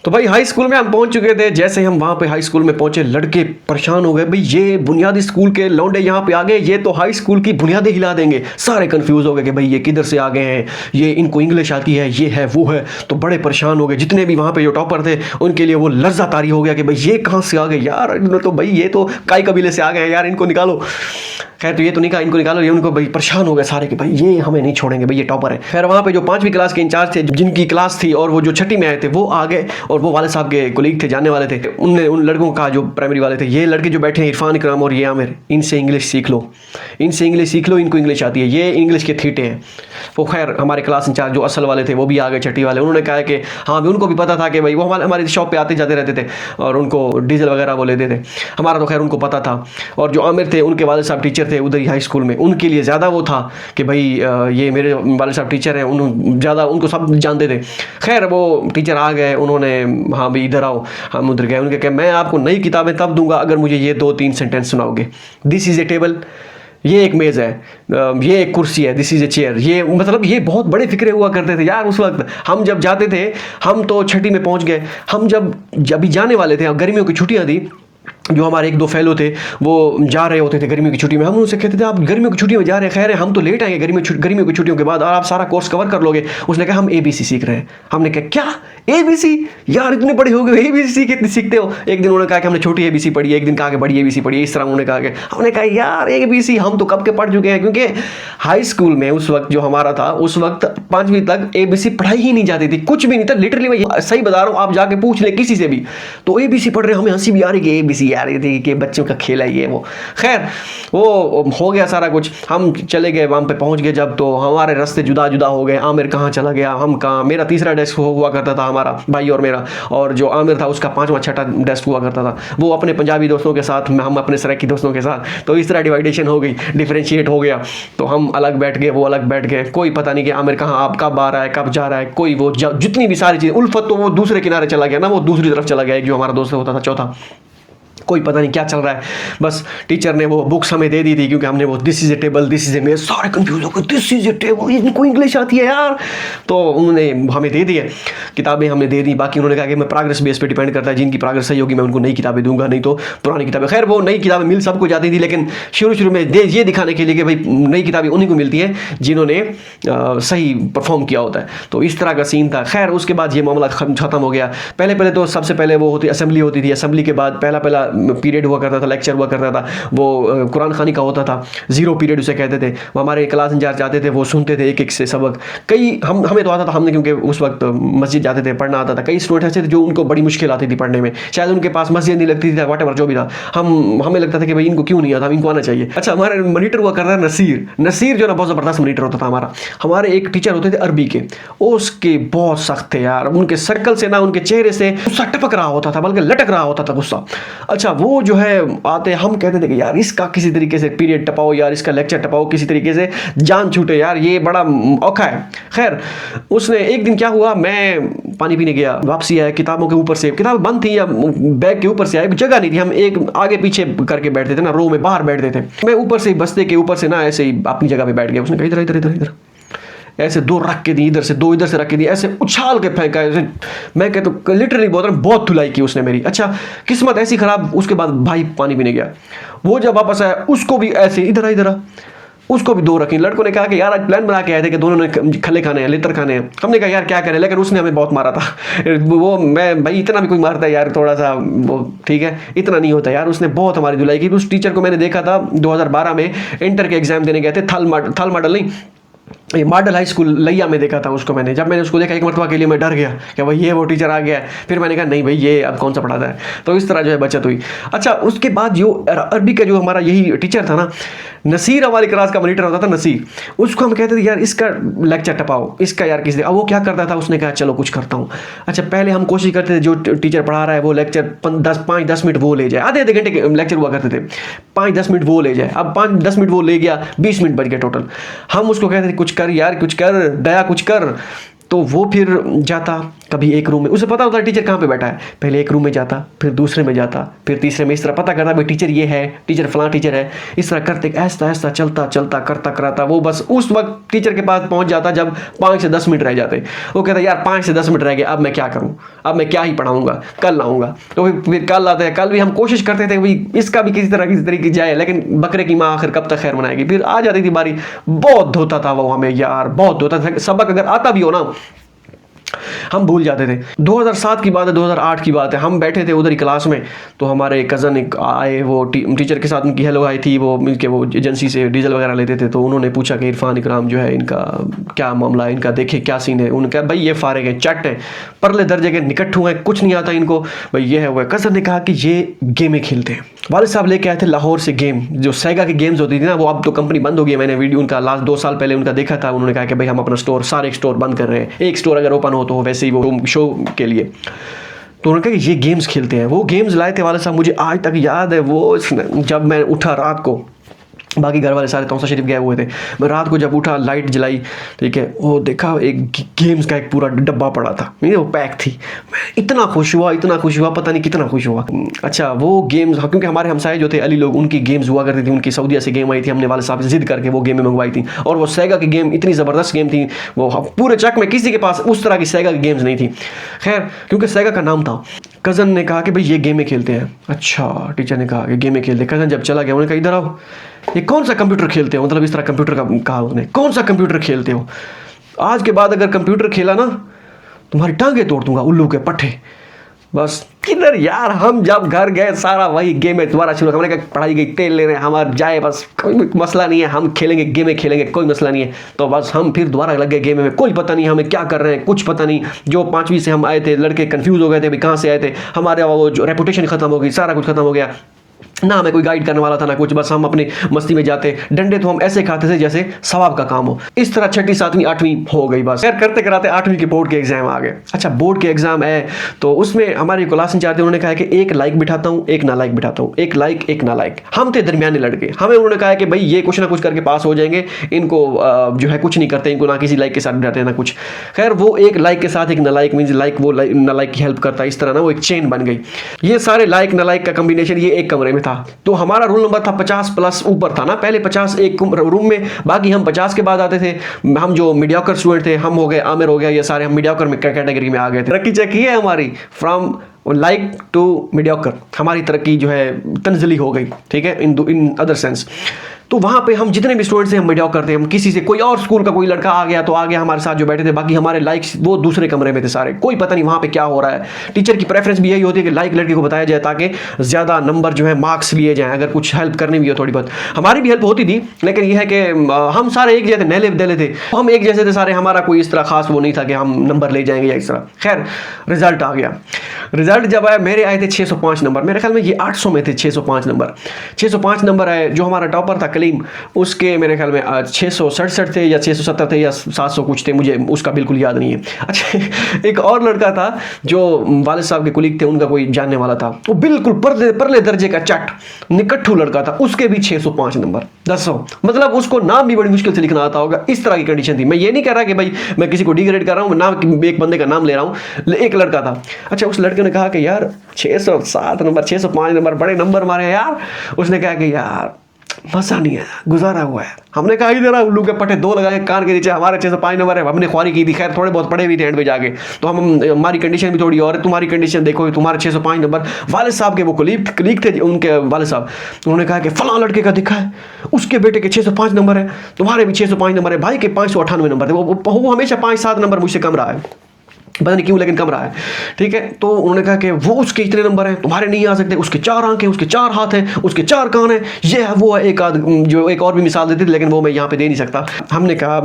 तो भाई high school में हम पहुंच चुके थे। जैसे ही हम वहाँ पे हाई स्कूल में पहुंचे, लड़के परेशान हो गए, भाई ये बुनियादी स्कूल के लौंडे यहाँ पे आ गए, ये तो हाई स्कूल की बुनियादें हिला देंगे। सारे कंफ्यूज हो गए कि भाई ये किधर से आ गए हैं, ये इनको इंग्लिश आती है, ये है वो है। तो बड़े परेशान हो गए। जितने भी वहाँ पे जो टॉपर थे उनके लिए वो लर्जा तारी हो गया कि भाई ये कहाँ से आ गए यार, तो भाई ये तो काई कबीले से आ गए हैं यार, इनको निकालो। खैर तो ये तो निकाल, इनको निकालो। ये उनको भाई परेशान हो गए सारे कि भाई ये हमें नहीं छोड़ेंगे, भाई ये टॉपर है। खैर वहाँ पे जो 5वीं क्लास के इंचार्ज थे, जिनकी क्लास थी और वो जो 6ठी में आए थे, वो आ गए और वो वाले साहब के कोलीग थे, जानने वाले थे। उनने उन लड़कों का, जो प्राइमरी वाले थे, ये लड़के जो बैठे हैं इरफान, इकराम और ये आमिर, इनसे इंग्लिश सीख लो, इनसे इंग्लिश सीख लो, इनको इंग्लिश आती है, ये इंग्लिश के थीटे हैं। वो खैर हमारे क्लास इंचार्ज जो असल वाले थे वो भी आ गए, 6ठी वाले। उन्होंने कहा कि हाँ भी उनको भी पता था कि भाई वो हमारी शॉप पे आते जाते रहते थे और उनको डीजल वगैरह वो लेते थे। हमारा तो खैर उनको पता था। और जो आमिर थे, उनके वाले साहब टीचर थे उधर ही हाई स्कूल में, उनके लिए ज़्यादा वो था कि भाई ये मेरे वाले साहब टीचर हैं, उन ज़्यादा उनको सब जानते थे। खैर वो टीचर आ गए, उन्होंने हाँ भाई इधर आओ, हम उधर गए। उनके कहा मैं आपको नई किताबें तब दूंगा अगर मुझे ये 2-3 सेंटेंस सुनाओगे। दिस इज़ ए टेबल, ये एक मेज़ है, ये एक कुर्सी है, दिस इज़ ए चेयर। ये मतलब ये बहुत बड़े फिक्रे हुआ करते थे यार उस वक्त। हम जब जाते थे, हम तो 6ठी में पहुंच गए, हम जब अभी जाने वाले थे, गर्मियों की छुट्टियां थी, जो हमारे 1-2 फेलो थे वो जा रहे होते थे गर्मियों की छुट्टी में। हम उनसे कहते थे आप गर्मियों की छुट्टियों में जा रहे हैं, खैर है हम तो लेट आएंगे गर्मियों की छुट्टियों के बाद, और आप सारा कोर्स कवर कर लोगे। उसने कहा हम ABC सीख रहे हैं। हमने कहा क्या ABC यार, इतने बड़े हो गए, ABC कितनी सीखते हो। एक दिन उन्होंने कहा कि हमने छोटी ABC पढ़ी है, एक दिन कहा कि बड़ी ABC पढ़ी है, इस तरह उन्होंने कहा कि हमने कहा यार ABC हम तो कब के पढ़ चुके हैं, क्योंकि हाई स्कूल में उस वक्त जो हमारा था, उस वक्त 5वीं तक ABC पढ़ाई ही नहीं जाती थी, कुछ भी नहीं था लिटरली। मैं सही बता रहा हूँ, आप जाके पूछ ले किसी से भी, तो ABC पढ़ रहे हैं, हमें हंसी भी आ रही है ABC यार, ये थी कि बच्चों का खेल है ये वो। खैर वो हो गया सारा कुछ, हम चले गए वहाँ पे पहुँच गए जब, तो हमारे रास्ते जुदा जुदा हो गए। आमिर कहाँ चला गया, हम कहाँ। मेरा तीसरा डेस्क हुआ करता था, हमारा भाई और मेरा, और जो आमिर था उसका 5वां 6ठा डेस्क हुआ करता था। वो अपने पंजाबी दोस्तों के साथ, हम अपने सराइकी दोस्तों के साथ। तो इस तरह डिवाइडेशन हो गई, डिफरेंशिएट हो गया। तो हम अलग बैठ गए, वो अलग बैठ गए। कोई पता नहीं कि आमिर कहाँ, आप कब आ रहा है, कब जा रहा है, कोई वो जितनी भी सारी चीज़। उल्फत तो वो दूसरे किनारे चला गया ना, वो दूसरी तरफ चला गया, एक जो हमारा दोस्त होता था चौथा। कोई पता नहीं क्या चल रहा है। बस टीचर ने वो बुक्स हमें दे दी थी, क्योंकि हमने वो this is a table, this is ए मेज, सारे कंफ्यूज हो गए, दिस इज़ ए टेबल, इनको इंग्लिश आती है यार। तो उन्होंने हमें दे दी है किताबें, हमने दे दी। बाकी उन्होंने कहा कि मैं प्रोग्रेस बेस पे डिपेंड करता है, जिनकी प्रोग्रेस सही होगी मैं उनको नई किताबें दूंगा, नहीं तो पुरानी किताबें। खैर वो नई किताबें मिल सबको जाती थी, लेकिन शुरू में ये दिखाने के लिए कि भाई नई किताबें उन्हीं को मिलती हैं जिन्होंने सही परफॉर्म किया होता है। तो इस तरह का सीन था। खैर उसके बाद ये मामला खत्म हो गया। पहले तो सबसे पहले वो असेंबली होती थी। असेंबली के बाद पहला पीरियड हुआ करता था, लेक्चर हुआ करता था, वो कुरान खानी का होता था, 0 पीरियड उसे कहते थे। हमारे क्लास इंचार्ज आते थे, वो सुनते थे एक से सबक। कई हमें तो आता था, हमने क्योंकि उस वक्त मस्जिद जाते थे, पढ़ना आता था। कई स्टूडेंट ऐसे थे जो उनको बड़ी मुश्किल आती थी पढ़ने में, शायद उनके पास मस्जिद नहीं लगती थी, वॉटेवर जो भी था। हमें लगता था कि भाई इनको क्यों नहीं आता, इनको आना चाहिए। अच्छा हमारे मॉनिटर हुआ करता था नसीर जो ना बहुत ज़बरदस्त मॉनिटर होता था हमारा। हमारे एक टीचर होते थे अरबी के, उसके बहुत सख्त थे यार। उनके सर्कल से ना, उनके चेहरे से गुस्सा टपक रहा होता था, बल्कि लटक रहा होता था गुस्सा। अच्छा वो जो है आते, हम कहते थे कि यार इसका किसी तरीके से पीरियड टपाओ यार, इसका लेक्चर टपाओ, किसी तरीके से जान छूटे यार, ये बड़ा औखा है। खैर उसने एक दिन क्या हुआ, मैं पानी पीने गया, वापसी आया, किताबों के ऊपर से, किताब बंद थी या बैग के ऊपर से आया, जगह नहीं थी, हम एक आगे पीछे करके बैठते थे ना, रो में बाहर बैठते थे। मैं ऊपर से बस्ते के ऊपर से ना ऐसे ही अपनी जगह पे बैठ गया। उसने कहा इधर इधर इधर इधर, ऐसे 2 रख के दी, इधर से 2 इधर से रख के दी, ऐसे उछाल के फेंका ऐसे। मैं कहता हूँ लिटरली बहुत धुलाई की उसने मेरी। अच्छा किस्मत ऐसी खराब, उसके बाद भाई पानी पीने गया, वो जब वापस आया उसको भी ऐसे इधर इधर, उसको भी 2 रखी। लड़कों ने कहा कि यार आज प्लान बना के आए थे कि दोनों ने खले खाने हैं, लिटर खाने हैं। हमने कहा यार क्या करें, लेकिन उसने हमें बहुत मारा था। वो मैं भाई इतना भी कोई मारता है यार, थोड़ा सा वो ठीक है, इतना नहीं होता यार। उसने बहुत हमारी धुलाई की। उस टीचर को मैंने देखा था 2012 में, इंटर के एग्जाम देने गए थे, थल मॉडल नहीं, ये मॉडल हाई स्कूल लैया में देखा था उसको मैंने। जब मैंने उसको देखा एक मरतबा के लिए मैं डर गया कि भाई ये वो टीचर आ गया है। फिर मैंने कहा नहीं भाई ये अब कौन सा पढ़ाता है। तो इस तरह जो है बचत हुई। अच्छा उसके बाद जो अरबी का जो हमारा यही टीचर था ना, नसीर, हमारी क्लास का मॉनिटर होता था नसीर, उसको हम कहते थे यार इसका लेक्चर टपाओ, इसका यार किसी। अब वो क्या करता था, उसने कहा चलो कुछ करता हूँ। अच्छा पहले हम कोशिश करते थे जो टीचर पढ़ा रहा है वो लेक्चर 5-10 मिनट वो ले जाए, आधे घंटे के लेक्चर हुआ करते थे, 5-10 मिनट वो ले जाए। अब 5-10 मिनट वो ले गया, 20 मिनट बच गए टोटल। हम उसको कहते थे कुछ कर यार, कुछ कर दया, कुछ कर। तो तो वो फिर जाता कभी एक रूम में, उसे पता होता है टीचर कहाँ पे बैठा है, पहले एक रूम में जाता, फिर दूसरे में जाता, फिर तीसरे में, इस तरह पता करता भाई टीचर ये है, टीचर फलां टीचर है। इस तरह करते ऐसा ऐसा चलता चलता करता कराता वो बस उस वक्त टीचर के पास पहुंच जाता जब 5 से 10 मिनट रह जाते। वो कहता यार 5 से 10 मिनट रह गए, अब मैं क्या करूँ, अब मैं क्या ही पढ़ाऊँगा, कल आऊँगा। तो फिर कल आते हैं, कल भी हम कोशिश करते थे भाई इसका भी किसी तरीके जाए, लेकिन बकरे की माँ आखिर कब तक खैर मनाएगी। फिर आ जाती थी बारी, बहुत धोता था वो हमें यार, बहुत धोता था। सबक अगर आता भी हो ना हम भूल जाते थे। 2007 की बात है, 2008 की बात है, हम बैठे थे उधर ही क्लास में, तो हमारे कज़न एक आए, वो टीचर के साथ उनकी हेलो आई थी, वो मिलके वो एजेंसी से डीजल वगैरह लेते थे। तो उन्होंने पूछा कि इरफान इकराम जो है इनका क्या मामला है, इनका देखे क्या सीन है। उन्होंने कहा भाई ये फारिग है, चट है, परले दर्जे के निकट्ठू हैं, कुछ नहीं आता इनको, भाई ये है वो है। कज़न ने कहा कि ये गेमें खेलते हैं। वालिद साहब लेके आए थे लाहौर से गेम, जो सेगा की गेम्स होती थी ना, वो अब तो कंपनी बंद हो गई है। मैंने वीडियो उनका लास्ट 2 साल पहले उनका देखा था। उन्होंने कहा कि भाई हम अपना स्टोर, सारे स्टोर बंद कर रहे हैं, एक स्टोर अगर ओपन हो तो वैसे ही वो शो के लिए। तो उन्होंने कहा कि ये गेम्स खेलते हैं। वो गेम्स लाए थे वालिद साहब, मुझे आज तक याद है वो, जब मैं उठा रात को, बाकी घर वाले सारे तौसा शरीफ गए हुए थे, मैं रात को जब उठा लाइट जलाई, ठीक है, वो देखा एक गेम्स का एक पूरा डब्बा पड़ा था, वो पैक थी। मैं इतना खुश हुआ, पता नहीं कितना खुश हुआ। अच्छा वो गेम्स, क्योंकि हमारे हमसाए जो थे अली लोग, उनकी गेम्स हुआ करती थी, उनकी सऊदीया से गेम आई थी, हमने वाले साहब से जिद करके वो गेमें मंगवाई थी। और वो सेगा की गेम इतनी ज़बरदस्त गेम थी, वो पूरे चक में किसी के पास उस तरह की सेगा की गेम्स नहीं थी। खैर क्योंकि सेगा का नाम था, कज़न ने कहा कि भाई ये गेमें खेलते हैं। अच्छा टीचर ने कहा कि गेमें खेलते हैं। कज़न जब चला गया, उन्होंने कहा इधर आओ, ये कौन सा कंप्यूटर खेलते हो, मतलब इस तरह कंप्यूटर का कहा उसने, कौन सा कंप्यूटर खेलते हो, आज के बाद अगर कंप्यूटर खेला ना तुम्हारी टांगे तोड़ दूंगा, उल्लू के पट्टे। बस किधर यार, हम जब घर गए सारा वही गेम है दोबारा शुरू। हमने कहा पढ़ाई गई तेल ले रहे हैं, हमारा जाए बस, कोई मसला नहीं है, हम खेलेंगे गेमें खेलेंगे, कोई मसला नहीं है। तो बस हम फिर दोबारा लग गए गेम में, कोई पता नहीं हमें क्या कर रहे हैं, कुछ पता नहीं। जो 5वीं से हम आए थे लड़के कंफ्यूज हो गए थे, भाई कहाँ से आए थे, हमारे वो जो रेपुटेशन खत्म हो गई, सारा कुछ खत्म हो गया ना, हमें कोई गाइड करने वाला था ना कुछ, बस हम अपनी मस्ती में जाते। डंडे तो हम ऐसे खाते थे जैसे सवाब का काम हो। इस तरह 6ठी 7वीं 8वीं हो गई। बस खैर करते कराते 8वीं के बोर्ड के एग्जाम आ गए। अच्छा बोर्ड के एग्जाम है तो उसमें हमारी क्लास इंचार्ज उन्होंने कहा कि एक लाइक बिठाता हूँ, एक ना लाइक बिठाता हूँ, एक लाइक एक ना लाइक। हम थे दरमियाने लड़के, हमें उन्होंने कहा कि भाई ये कुछ ना कुछ करके पास हो जाएंगे, इनको जो है कुछ नहीं करते, इनको ना किसी लाइक के साथ बिठाते ना कुछ। खैर वो एक लाइक के साथ एक ना लाइक मीन्स लाइक वो ना लाइक की हेल्प करता है, इस तरह ना वो एक चेन बन गई। ये सारे लाइक ना लाइक का कॉम्बिनेशन ये एक कमरे में था। तो हमारा रोल नंबर था 50 प्लस ऊपर था ना, पहले 50 एक रूम में, बाकी हम 50 के बाद आते थे। हम जो मीडियोकर स्टूडेंट थे, हम हो गए, आमिर हो गया, ये सारे हम मीडियोकर में कैटेगरी में आ गए थे। तरक्की चेक है हमारी फ्रॉम लाइक टू मीडियोकर, हमारी तरक्की जो है तंजली हो गई, ठीक है, इन अदर सेंस। तो वहाँ पे हम जितने भी स्टूडेंट्स हैं हम मीडियोकर करते हैं। हम किसी से कोई और स्कूल का कोई लड़का आ गया तो आ गया हमारे साथ जो बैठे थे, बाकी हमारे लाइक्स वो दूसरे कमरे में थे सारे, कोई पता नहीं वहाँ पे क्या हो रहा है। टीचर की प्रेफरेंस भी यही होती है कि लाइक लड़के को बताया जाए ताकि ज़्यादा नंबर जो है मार्क्स लिए जाएँ, अगर कुछ हेल्प करनी भी हो थोड़ी बहुत। हमारी भी हेल्प होती थी, लेकिन यह है कि हम सारे एक जैसे नैले दले थे, हम एक जैसे थे सारे, हमारा कोई इस तरह खास वो नहीं था कि हम नंबर ले जाएंगे या इस तरह। खैर रिजल्ट आ गया। रिजल्ट जब आया मेरे आए थे 605 नंबर, मेरे ख्याल में ये 800 में थे 605 नंबर। 605 नंबर आए। जो हमारा टॉपर था कलीम, उसके मेरे ख्याल में 667 थे या 670 थे या 700 कुछ थे, मुझे उसका बिल्कुल याद नहीं है। अच्छा एक और लड़का था जो वालिद साहब के कुलीग थे, उनका कोई जानने वाला था, वो बिल्कुल परले दर्जे का चट निकट्ठू लड़का था, उसके भी 605 नंबर। 10 मतलब उसको नाम भी बड़ी मुश्किल से लिखना आता होगा, इस तरह की कंडीशन थी। मैं ये नहीं कह रहा कि भाई मैं किसी को डिग्रेड कर रहा हूँ, नाम एक बंदे का नाम ले रहा हूँ, एक लड़का था। अच्छा उस लड़के ने कहा कि यार 607 नंबर 605 नंबर बड़े नंबर मारे यार। उसने कहा कि यार मजा नहीं है, गुजारा हुआ है। हमने कहा इधर उल्लू के पट्टे 2 लगाए कान के नीचे, हमारे 605 नंबर है, हमने ख्वारी की थी। खैर थोड़े बहुत पढ़े भी थे एंड पे जाके, तो हम हमारी कंडीशन भी थोड़ी और है, तुम्हारी कंडीशन देखो, तुम्हारे 605 नंबर। वालिद साहब के वो कलीग थे उनके वालिद साहब, उन्होंने कहा कि फलां लड़के का दिखा है, उसके बेटे के 605 नंबर है, तुम्हारे भी 605 नंबर है, भाई के 598 नंबर थे। वो हमेशा 5-7 नंबर मुझसे कम रहा है, पता नहीं क्यों लेकिन कम रहा है, ठीक है। तो उन्होंने कहा कि वो उसके इतने नंबर हैं, तुम्हारे नहीं आ सकते, उसके 4 आंखें हैं, उसके 4 हाथ हैं, उसके 4 कान हैं, ये है वो है। एक जो एक और भी मिसाल देती थी, लेकिन वो मैं यहाँ पे दे नहीं सकता। हमने कहा,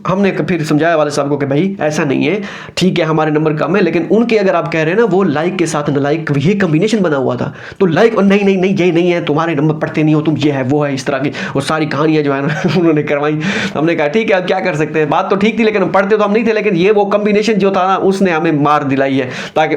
हमने फिर समझाया वाले साहब को कि भाई ऐसा नहीं है, ठीक है हमारे नंबर कम है, लेकिन उनके अगर आप कह रहे हैं ना वो लाइक के साथ लाइक ये कम्बिनेशन बना हुआ था, तो लाइक और नहीं नहीं नहीं ये नहीं है, तुम्हारे नंबर पढ़ते नहीं हो तुम, ये है वो है, इस तरह की वो सारी कहानियाँ जो है ना उन्होंने करवाई। हमने कहा ठीक है अब क्या कर सकते हैं, बात तो ठीक थी लेकिन पढ़ते तो हम नहीं थे, लेकिन ये वो कम्बिनेशन जो था था ना, उसने हमें मार दिलाई है। ताकि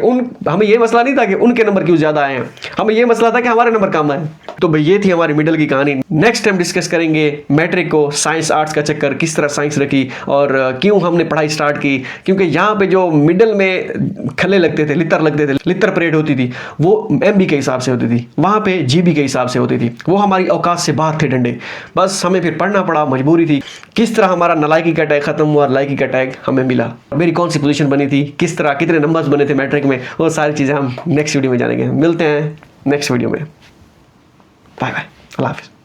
हमें ये मसला नहीं था कि उनके नंबर क्यों ज़्यादा आए हैं, हमें ये मसला था कि हमारे नंबर कम आए। तो भाई ये थी हमारी मिडिल की कहानी। नेक्स्ट टाइम डिस्कस करेंगे मैट्रिक को, साइंस आर्ट्स का चक्कर, किस तरह साइंस रखी और क्यों हमने पढ़ाई स्टार्ट की। क्योंकि यहाँ पे जो मिडिल में खले लगते थे, लितर परेड होती थी, वो MB के हिसाब से होती थी, वहाँ पे GB के हिसाब से होती थी। वो हमारी औकात से बाहर थे डंडे। बस हमें फिर पढ़ना पड़ा, मजबूरी थी। किस तरह हमारा नालायकी का टैग खत्म हुआ, लायकी का टैग हमें मिला, मेरी कौन सी पोजीशन बनी थी, किस तरह कितने नंबर्स बने थे मैट्रिक में, वो सारी चीज़ें हम नेक्स्ट वीडियो में जानेंगे। मिलते हैं नेक्स्ट वीडियो में। बाय बाय, अल्लाह हाफिज़।